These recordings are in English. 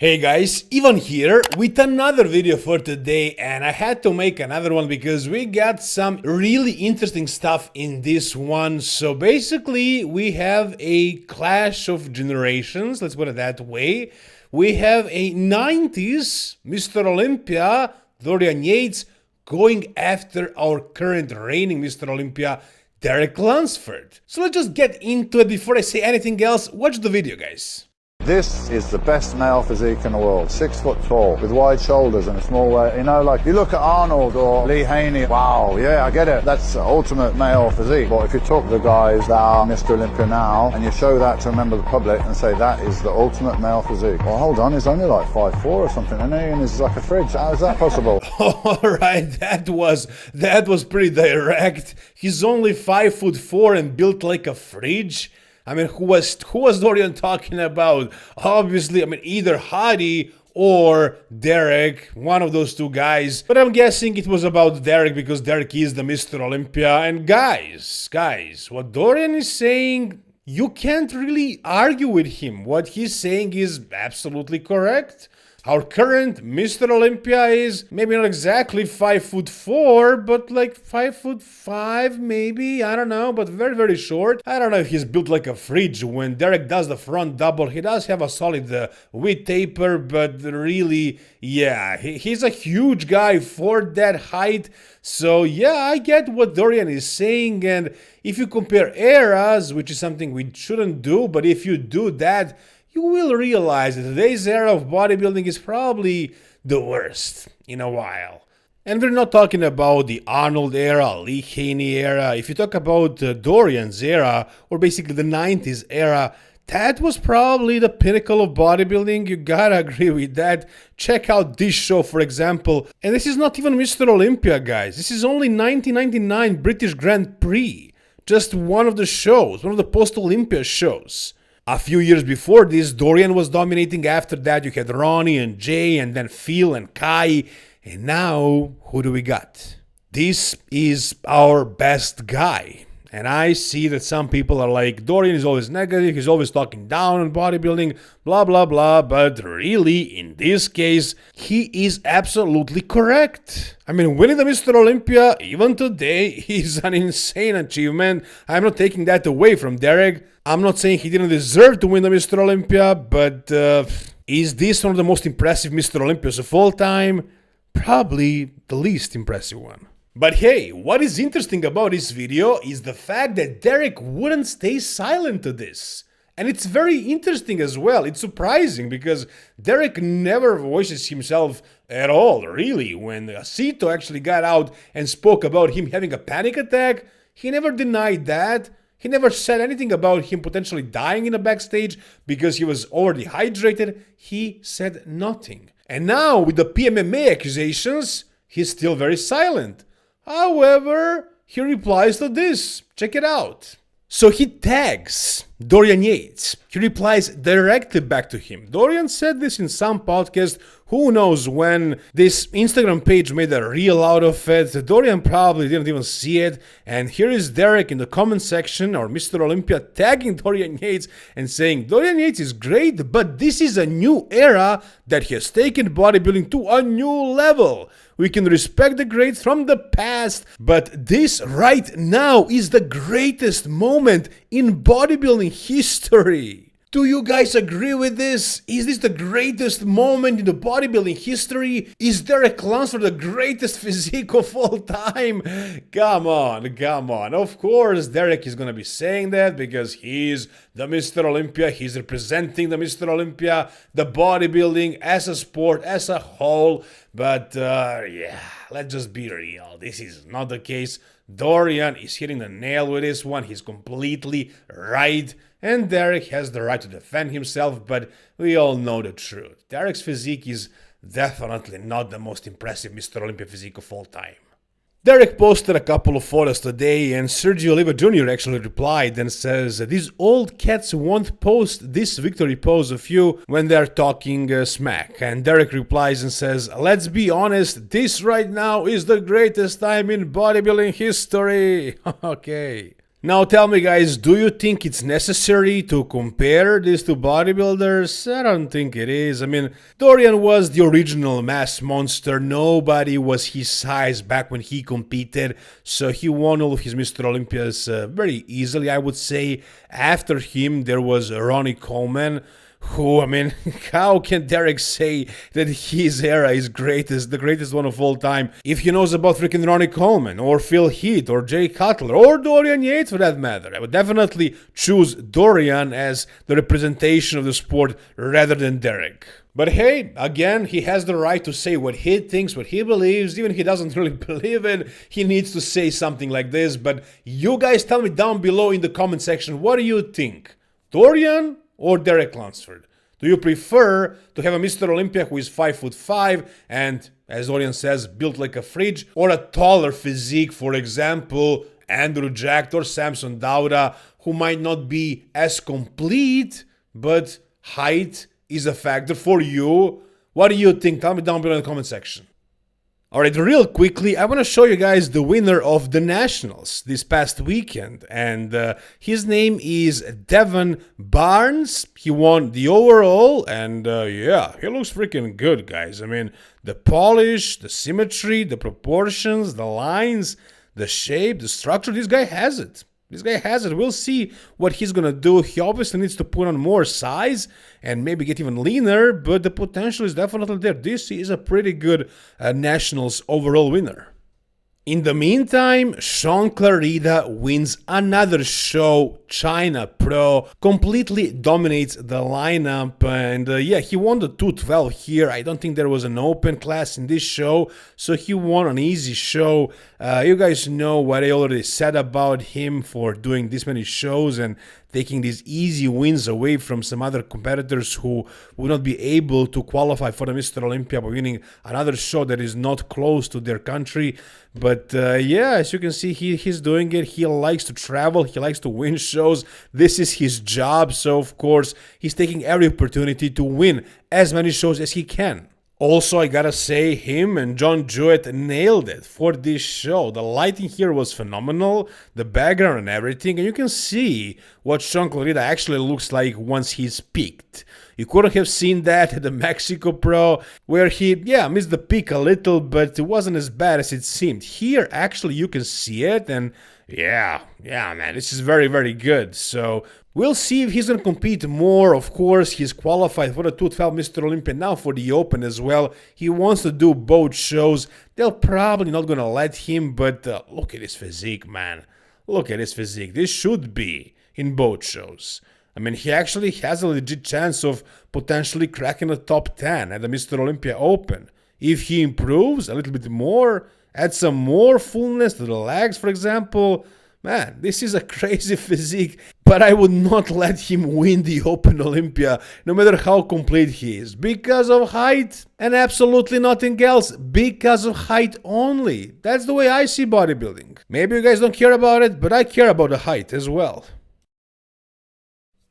Hey guys, Ivan here with another video for today, and I had to make another one because we got some really interesting stuff in this one. So basically we have a clash of generations, let's put it that way. We have a 90s Mr. Olympia, Dorian Yates, going after our current reigning Mr. Olympia, Derek Lunsford. So let's just get into it. Before I say anything else, watch the video, guys. This is the best male physique in the world. 6 foot tall, with wide shoulders and a small waist. You know, like you look at Arnold or Lee Haney, wow, yeah, I get it. That's the ultimate male physique. But if you took the guys that are Mr. Olympia now and you show that to a member of the public and say that is the ultimate male physique. Well, hold on, he's only like 5'4" or something, isn't he? And he's like a fridge. How is that possible? Alright, that was pretty direct. He's only 5'4" and built like a fridge. I mean, who was Dorian talking about? Obviously, I mean, either Hadi or Derek, one of those two guys. But I'm guessing it was about Derek because Derek is the Mr. Olympia. And guys, what Dorian is saying, you can't really argue with him. What he's saying is absolutely correct. Our current Mr. Olympia is maybe not exactly 5'4", but like 5'5", maybe, I don't know, but very, very short. I don't know if he's built like a fridge. When Derek does the front double, he does have a solid width taper, but really, yeah, he's a huge guy for that height. So yeah, I get what Dorian is saying, and if you compare eras, which is something we shouldn't do, but if you do that, you will realize that today's era of bodybuilding is probably the worst in a while. And we're not talking about the Arnold era, Lee Haney era. If you talk about Dorian's era, or basically the 90s era, that was probably the pinnacle of bodybuilding. You gotta agree with that. Check out this show, for example. And this is not even Mr. Olympia, guys. This is only 1999 British Grand Prix. Just one of the shows, one of the post-Olympia shows. A few years before this, Dorian was dominating. After that, you had Ronnie and Jay, and then Phil and Kai. And now, who do we got? This is our best guy. And I see that some people are like, Dorian is always negative, he's always talking down on bodybuilding, blah, blah, blah. But really, in this case, he is absolutely correct. I mean, winning the Mr. Olympia, even today, is an insane achievement. I'm not taking that away from Derek. I'm not saying he didn't deserve to win the Mr. Olympia, but is this one of the most impressive Mr. Olympias of all time? Probably the least impressive one. But hey, what is interesting about this video is the fact that Derek wouldn't stay silent to this. And it's very interesting as well. It's surprising because Derek never voices himself at all, really. When Cito actually got out and spoke about him having a panic attack, he never denied that. He never said anything about him potentially dying in the backstage because he was already hydrated. He said nothing. And now with the PMMA accusations, he's still very silent. However, he replies to this. Check it out. So he tags Dorian Yates. He replies directly back to him. Dorian said this in some podcast. Who knows when this Instagram page made a reel out of it. Dorian probably didn't even see it. And here is Derek in the comment section, or Mr. Olympia, tagging Dorian Yates and saying, Dorian Yates is great, but this is a new era that has taken bodybuilding to a new level. We can respect the greats from the past, but this right now is the greatest moment in bodybuilding history. Do you guys agree with this? Is this the greatest moment in the bodybuilding history? Is Derek Lunsford the greatest physique of all time? Come on. Of course, Derek is gonna be saying that because he's the Mr. Olympia. He's representing the Mr. Olympia, the bodybuilding as a sport, as a whole. But yeah, let's just be real. This is not the case. Dorian is hitting the nail with this one. He's completely right. And Derek has the right to defend himself, but we all know the truth. Derek's physique is definitely not the most impressive Mr. Olympia physique of all time. Derek posted a couple of photos today, and Sergio Oliva Jr. actually replied and says, these old cats won't post this victory pose of you when they're talking smack. And Derek replies and says, let's be honest, this right now is the greatest time in bodybuilding history. Okay. Now tell me guys, do you think it's necessary to compare these two bodybuilders? I don't think it is. I mean, Dorian was the original mass monster. Nobody was his size back when he competed, so he won all of his Mr. Olympias very easily, I would say. After him, there was Ronnie Coleman, who, I mean, how can Derek say that his era is the greatest one of all time, if he knows about freaking Ronnie Coleman, or Phil Heath, or Jay Cutler, or Dorian Yates for that matter? I would definitely choose Dorian as the representation of the sport rather than Derek. But hey, again, he has the right to say what he thinks, what he believes, even if he doesn't really believe it, he needs to say something like this. But you guys tell me down below in the comment section, what do you think? Dorian or Derek Lunsford? Do you prefer to have a Mr. Olympia who is 5'5" and, as Dorian says, built like a fridge, or a taller physique, for example, Andrew Jacked or Samson Dauda, who might not be as complete, but height is a factor for you? What do you think? Tell me down below in the comment section. Alright, real quickly, I want to show you guys the winner of the Nationals this past weekend, and his name is Devon Barnes. He won the overall, and yeah, he looks freaking good, guys. I mean, the polish, the symmetry, the proportions, the lines, the shape, the structure, this guy has it. This guy has it. We'll see what he's gonna do. He obviously needs to put on more size and maybe get even leaner, but the potential is definitely there. This is a pretty good Nationals overall winner. In the meantime, Shaun Clarida wins another show, China Pro, completely dominates the lineup, and yeah, he won the 212 here. I don't think there was an open class in this show, so he won an easy show. You guys know what I already said about him for doing this many shows and taking these easy wins away from some other competitors who would not be able to qualify for the Mr. Olympia by winning another show that is not close to their country. But yeah, as you can see, he's doing it. He likes to travel. He likes to win shows. This is his job. So, of course, he's taking every opportunity to win as many shows as he can. Also, I gotta say, him and John Jewett nailed it for this show. The lighting here was phenomenal, the background and everything, and you can see what Shaun Clarida actually looks like once he's peaked. You couldn't have seen that at the Mexico Pro, where he, yeah, missed the peak a little, but it wasn't as bad as it seemed. Here, actually, you can see it, and yeah, man, this is very, very good. So we'll see if he's going to compete more. Of course, he's qualified for the 212 Mr. Olympia, now for the Open as well. He wants to do both shows. They're probably not going to let him, but look at his physique, man. Look at his physique. This should be in both shows. I mean, he actually has a legit chance of potentially cracking the top 10 at the Mr. Olympia Open. If he improves a little bit more, add some more fullness to the legs, for example, man, this is a crazy physique, but I would not let him win the Open Olympia, no matter how complete he is, because of height and absolutely nothing else, because of height only. That's the way I see bodybuilding. Maybe you guys don't care about it, but I care about the height as well.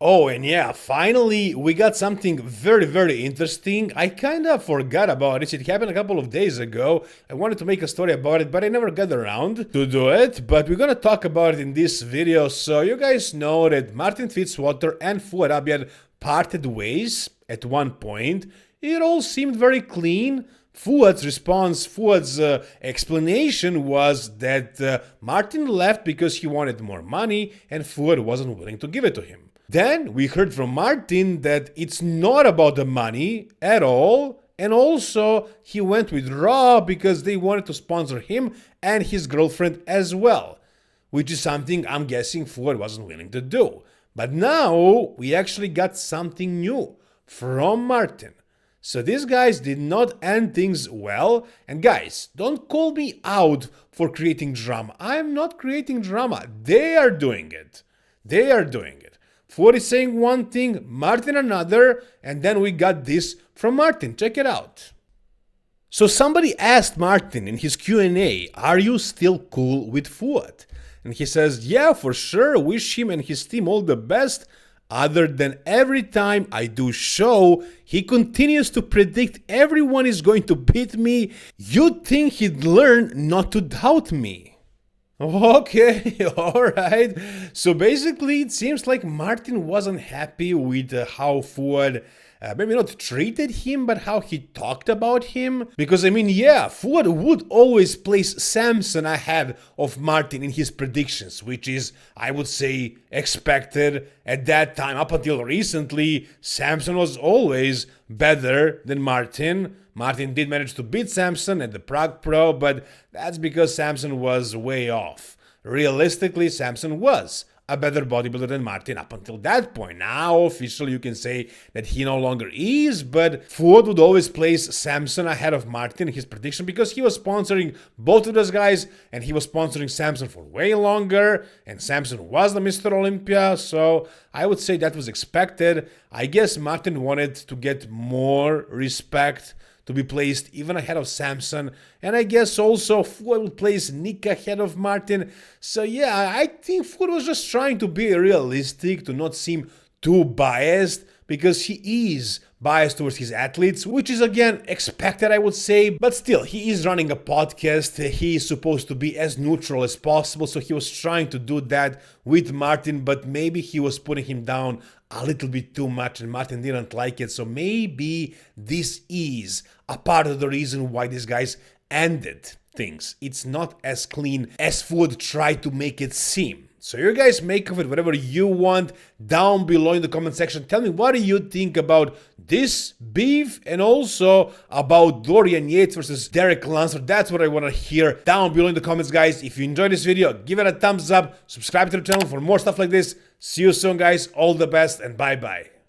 Oh, and yeah, finally, we got something very, very interesting. I kind of forgot about it. It happened a couple of days ago. I wanted to make a story about it, but I never got around to do it. But we're gonna talk about it in this video. So you guys know that Martin Fitzwater and Fouad Abiad parted ways at one point. It all seemed very clean. Fouad's response, Fouad's explanation was that Martin left because he wanted more money and Fouad wasn't willing to give it to him. Then we heard from Martin that it's not about the money at all, and also he went with Raw because they wanted to sponsor him and his girlfriend as well, which is something I'm guessing Fouad wasn't willing to do. But now we actually got something new from Martin. So these guys did not end things well, and guys, don't call me out for creating drama. I'm not creating drama. They are doing it. They are doing it. Fouad is saying one thing, Martin another, and then we got this from Martin. Check it out. So somebody asked Martin in his Q&A, are you still cool with Fouad? And he says, yeah, for sure, wish him and his team all the best. Other than every time I do show, he continues to predict everyone is going to beat me. You'd think he'd learn not to doubt me. Okay, alright. So basically, it seems like Martin wasn't happy with how Fuad maybe not treated him, but how he talked about him. Because, I mean, yeah, Fuad would always place Samson ahead of Martin in his predictions, which is, I would say, expected at that time. Up until recently, Samson was always better than Martin. Martin did manage to beat Samson at the Prague Pro, but that's because Samson was way off. Realistically, Samson was a better bodybuilder than Martin up until that point. Now, officially, you can say that he no longer is, but Fuad would always place Samson ahead of Martin in his prediction because he was sponsoring both of those guys, and he was sponsoring Samson for way longer, and Samson was the Mr. Olympia, so I would say that was expected. I guess Martin wanted to get more respect, to be placed even ahead of Samson, and I guess also Fuad would place Nick ahead of Martin. So yeah, I think Fuad was just trying to be realistic, to not seem too biased, because he is biased towards his athletes, which is again expected, I would say, but still, he is running a podcast, he is supposed to be as neutral as possible, so he was trying to do that with Martin, but maybe he was putting him down a little bit too much and Martin didn't like it, so maybe this is a part of the reason why these guys ended things. It's not as clean as Fuad tried to make it seem. So you guys make of it whatever you want down below in the comment section. Tell me, what do you think about this beef and also about Dorian Yates versus Derek Lunsford? That's what I want to hear down below in the comments, guys. If you enjoyed this video, give it a thumbs up, subscribe to the channel for more stuff like this. See you soon, guys. All the best and bye-bye.